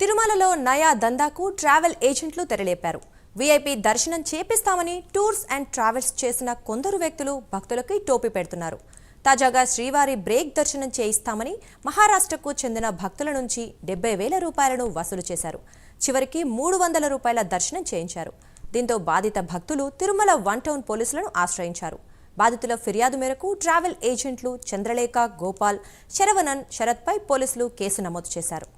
తిరుమలలో నయా దందాకు ట్రావెల్ ఏజెంట్లు తెరలేపారు. వీఐపీ దర్శనం చేపిస్తామని టూర్స్ అండ్ ట్రావెల్స్ చేసిన కొందరు వ్యక్తులు భక్తులకి టోపీ పెడుతున్నారు. తాజాగా శ్రీవారి బ్రేక్ దర్శనం చేయిస్తామని మహారాష్ట్రకు చెందిన భక్తుల నుంచి 70,000 రూపాయలను వసూలు చేశారు. చివరికి 300 రూపాయల దర్శనం చేయించారు. దీంతో బాధిత భక్తులు తిరుమల 1 టౌన్ పోలీసులను ఆశ్రయించారు. బాధితుల ఫిర్యాదు మేరకు ట్రావెల్ ఏజెంట్లు చంద్రలేఖ, గోపాల్, శరవణన్, శరత్పై పోలీసులు కేసు నమోదు చేశారు.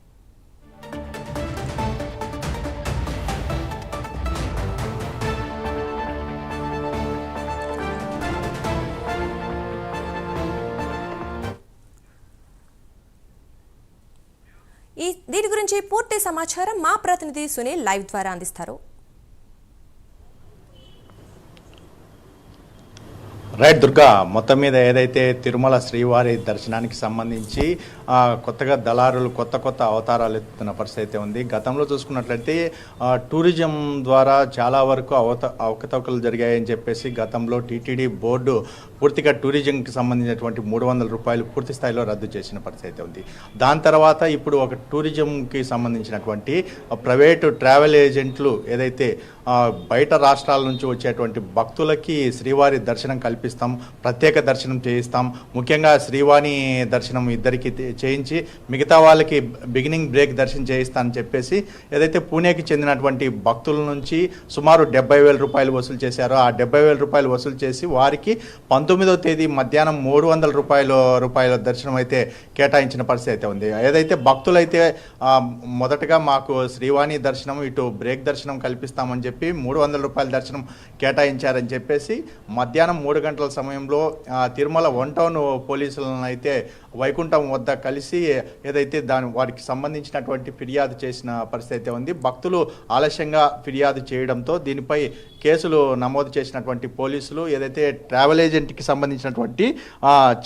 దీని గురించి పూర్తి సమాచారం మా ప్రతినిధి సునీల్ లైవ్ ద్వారా అందిస్తారు. రైట్ దుర్గా, మొత్తం మీద ఏదైతే తిరుమల శ్రీవారి దర్శనానికి సంబంధించి కొత్తగా దళారులు కొత్త అవతారాలు ఎత్తుతున్న పరిస్థితి అయితే ఉంది. గతంలో చూసుకున్నట్లయితే టూరిజం ద్వారా చాలా వరకు అవకతవకలు జరిగాయని చెప్పేసి గతంలో టీటీడీ బోర్డు పూర్తిగా టూరిజంకి సంబంధించినటువంటి 300 రూపాయలు పూర్తి స్థాయిలో రద్దు చేసిన పరిస్థితి అయితే ఉంది. దాని తర్వాత ఇప్పుడు ఒక టూరిజంకి సంబంధించినటువంటి ప్రైవేటు ట్రావెల్ ఏజెంట్లు ఏదైతే బయట రాష్ట్రాల నుంచి వచ్చేటువంటి భక్తులకి శ్రీవారి దర్శనం కల్పిస్తాం, ప్రత్యేక దర్శనం చేయిస్తాం, ముఖ్యంగా శ్రీవాణి దర్శనం ఇద్దరికి చేయించి మిగతా వాళ్ళకి బిగినింగ్ బ్రేక్ దర్శనం చేయిస్తానని చెప్పేసి ఏదైతే పూణేకి చెందినటువంటి భక్తుల నుంచి సుమారు 70,000 రూపాయలు వసూలు చేశారో ఆ 70,000 రూపాయలు వసూలు చేసి వారికి 19వ తేదీ మధ్యాహ్నం 300 రూపాయల దర్శనం అయితే కేటాయించిన పరిస్థితి అయితే ఉంది. ఏదైతే భక్తులైతే మొదటగా మాకు శ్రీవాణి దర్శనం ఇటు బ్రేక్ దర్శనం కల్పిస్తామని చెప్పి 300 రూపాయల దర్శనం కేటాయించారని చెప్పేసి మధ్యాహ్నం 3 గంటల సమయంలో తిరుమల 1 టౌన్ పోలీసులను అయితే వైకుంఠం వద్ద కలిసి ఏదైతే వారికి సంబంధించినటువంటి ఫిర్యాదు చేసిన పరిస్థితి అయితే ఉంది. భక్తులు ఆలస్యంగా ఫిర్యాదు చేయడంతో దీనిపై కేసులు నమోదు చేసినటువంటి పోలీసులు ఏదైతే ట్రావెల్ ఏజెంట్కి సంబంధించినటువంటి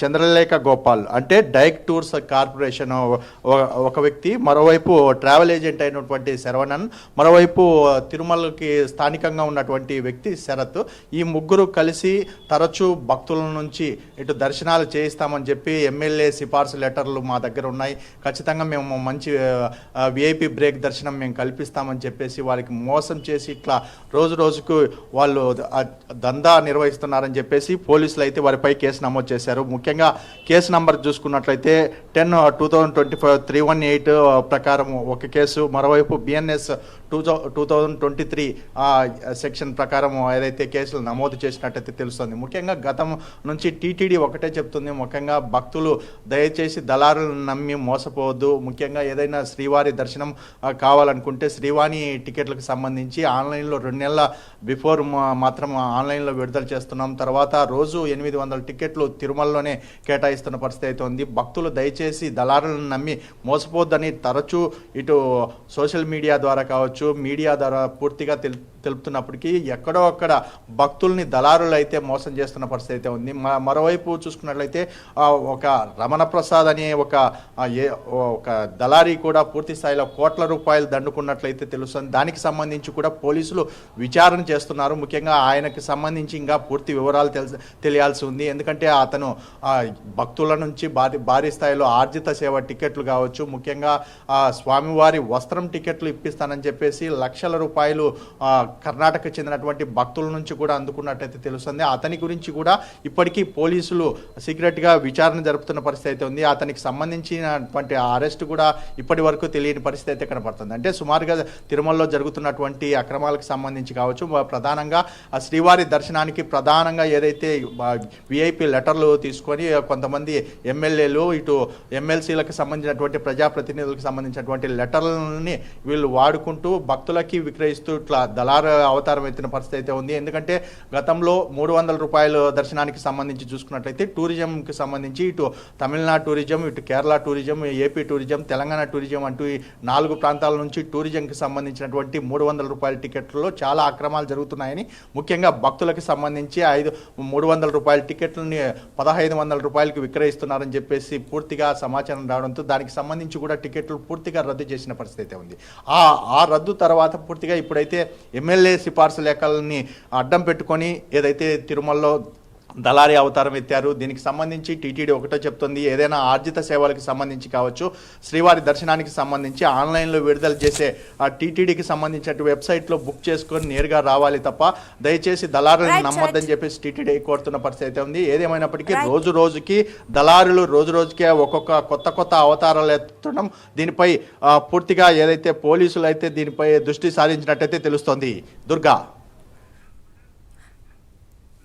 చంద్రలేఖ గోపాల్ అంటే డైరెక్ట్ టూర్స్ కార్పొరేషన్ ఒక వ్యక్తి, మరోవైపు ట్రావెల్ ఏజెంట్ అయినటువంటి శరవణన్, మరోవైపు తిరుమలకి స్థానికంగా ఉన్నటువంటి వ్యక్తి శరత్, ఈ ముగ్గురు కలిసి తరచూ భక్తుల నుంచి ఇటు దర్శనాలు చేయిస్తామని చెప్పి ఎమ్మెల్యే సిఫార్సు లెటర్లు మా దగ్గర ఉన్నాయి, ఖచ్చితంగా మేము మంచి విఐపి బ్రేక్ దర్శనం మేము కల్పిస్తామని చెప్పేసి వారికి మోసం చేసి ఇట్లా రోజుకు వాళ్ళు దందా నిర్వహిస్తున్నారని చెప్పేసి పోలీసులు అయితే వారిపై కేసు నమోదు చేశారు. ముఖ్యంగా కేసు నంబర్ చూసుకున్నట్లయితే 10/2025 318 ప్రకారం ఒక కేసు, మరోవైపు బిఎన్ఎస్ 2023 సెక్షన్ ప్రకారం ఏదైతే కేసులు నమోదు చేసినట్టయితే తెలుస్తుంది. ముఖ్యంగా గతం నుంచి టీటీడీ ఒకటే చెప్తుంది, ముఖ్యంగా భక్తులు దయచేసి దళారులను నమ్మి మోసపోవద్దు. ముఖ్యంగా ఏదైనా శ్రీవారి దర్శనం కావాలనుకుంటే శ్రీవాణి టికెట్లకు సంబంధించి ఆన్లైన్లో 2 నెలల బిఫోర్ మాత్రం ఆన్లైన్లో విడుదల చేస్తున్నాం. తర్వాత రోజు 800 టికెట్లు తిరుమలలోనే కేటాయిస్తున్న పరిస్థితి అయితే ఉంది. భక్తులు దయచేసి దళారులను నమ్మి మోసపోద్దని తరచూ ఇటు సోషల్ మీడియా ద్వారా కావచ్చు, మీడియా ద్వారా పూర్తిగా తెలుపుతున్నప్పటికీ ఎక్కడో అక్కడ భక్తుల్ని దళారులు అయితే మోసం చేస్తున్న పరిస్థితి అయితే ఉంది. మరోవైపు చూసుకున్నట్లయితే ఒక రమణ ప్రసాద్ అనే ఒక దళారీ కూడా పూర్తి స్థాయిలో కోట్ల రూపాయలు దండుకున్నట్లయితే తెలుస్తుంది. దానికి సంబంధించి కూడా పోలీసులు విచారణ చేస్తున్నారు. ముఖ్యంగా ఆయనకు సంబంధించి ఇంకా పూర్తి వివరాలు తెలియాల్సి ఉంది. ఎందుకంటే అతను భక్తుల నుంచి భారీ స్థాయిలో ఆర్జిత సేవ టికెట్లు కావచ్చు, ముఖ్యంగా స్వామివారి వస్త్రం టికెట్లు ఇప్పిస్తానని చెప్పేసి లక్షల రూపాయలు కర్ణాటక చెందినటువంటి భక్తుల నుంచి కూడా అందుకున్నట్టయితే తెలుస్తుంది. అతని గురించి కూడా ఇప్పటికీ పోలీసులు సీక్రెట్గా విచారణ జరుపుతున్న పరిస్థితి అయితే ఉంది. అతనికి సంబంధించినటువంటి అరెస్ట్ కూడా ఇప్పటి వరకు తెలియని పరిస్థితి అయితే కనపడుతుంది. అంటే సుమారుగా తిరుమలలో జరుగుతున్నటువంటి అక్రమాలకు సంబంధించి కావచ్చు, ప్రధానంగా శ్రీవారి దర్శనానికి ప్రధానంగా ఏదైతే విఐపి లెటర్లు తీసుకొని కొంతమంది ఎమ్మెల్యేలు ఇటు ఎమ్మెల్సీలకు సంబంధించినటువంటి ప్రజాప్రతినిధులకు సంబంధించినటువంటి లెటర్లని వీళ్ళు వాడుకుంటూ భక్తులకి విక్రయిస్తూ ఇట్లా దళారు అవతారం ఎత్తిన పరిస్థితి అయితే ఉంది. ఎందుకంటే గతంలో 300 రూపాయల దర్శనానికి సంబంధించి చూసుకున్నట్లయితే టూరిజంకి సంబంధించి ఇటు తమిళనాడు టూరిజం, ఇటు Kerala tourism, AP tourism, Telangana tourism అంటూ ఈ 4 ప్రాంతాల నుంచి టూరిజంకి సంబంధించినటువంటి 300 రూపాయల టికెట్లలో చాలా అక్రమాలు జరుగుతున్నాయని, ముఖ్యంగా భక్తులకు సంబంధించి 300 రూపాయల టికెట్లని 1,500 రూపాయలకి విక్రయిస్తున్నారని చెప్పేసి పూర్తిగా సమాచారం రావడంతో దానికి సంబంధించి కూడా టికెట్లు పూర్తిగా రద్దు చేసిన పరిస్థితి అయితే ఉంది. ఆ రద్దు తర్వాత పూర్తిగా ఇప్పుడైతే ఎమ్మెల్యే సిఫార్సు లేఖల్ని అడ్డం పెట్టుకొని ఏదైతే తిరుమలలో దళారీ అవతారం ఎత్తారు. దీనికి సంబంధించి టీటీడీ ఒకటే చెప్తుంది, ఏదైనా ఆర్జిత సేవలకు సంబంధించి కావచ్చు, శ్రీవారి దర్శనానికి సంబంధించి ఆన్లైన్లో విడుదల చేసే ఆ టీటీడీకి సంబంధించిన వెబ్సైట్లో బుక్ చేసుకొని నేరుగా రావాలి తప్ప దయచేసి దళారులను నమ్మొద్దని చెప్పేసి టీటీడీ కోరుతున్న పరిస్థితి అయితే ఉంది. ఏదేమైనప్పటికీ రోజు రోజుకి దళారులు రోజు రోజుకే ఒక్కొక్క కొత్త అవతారాలు ఎత్తడం, దీనిపై పూర్తిగా ఏదైతే పోలీసులు అయితే దీనిపై దృష్టి సారించినట్టయితే తెలుస్తోంది. దుర్గా.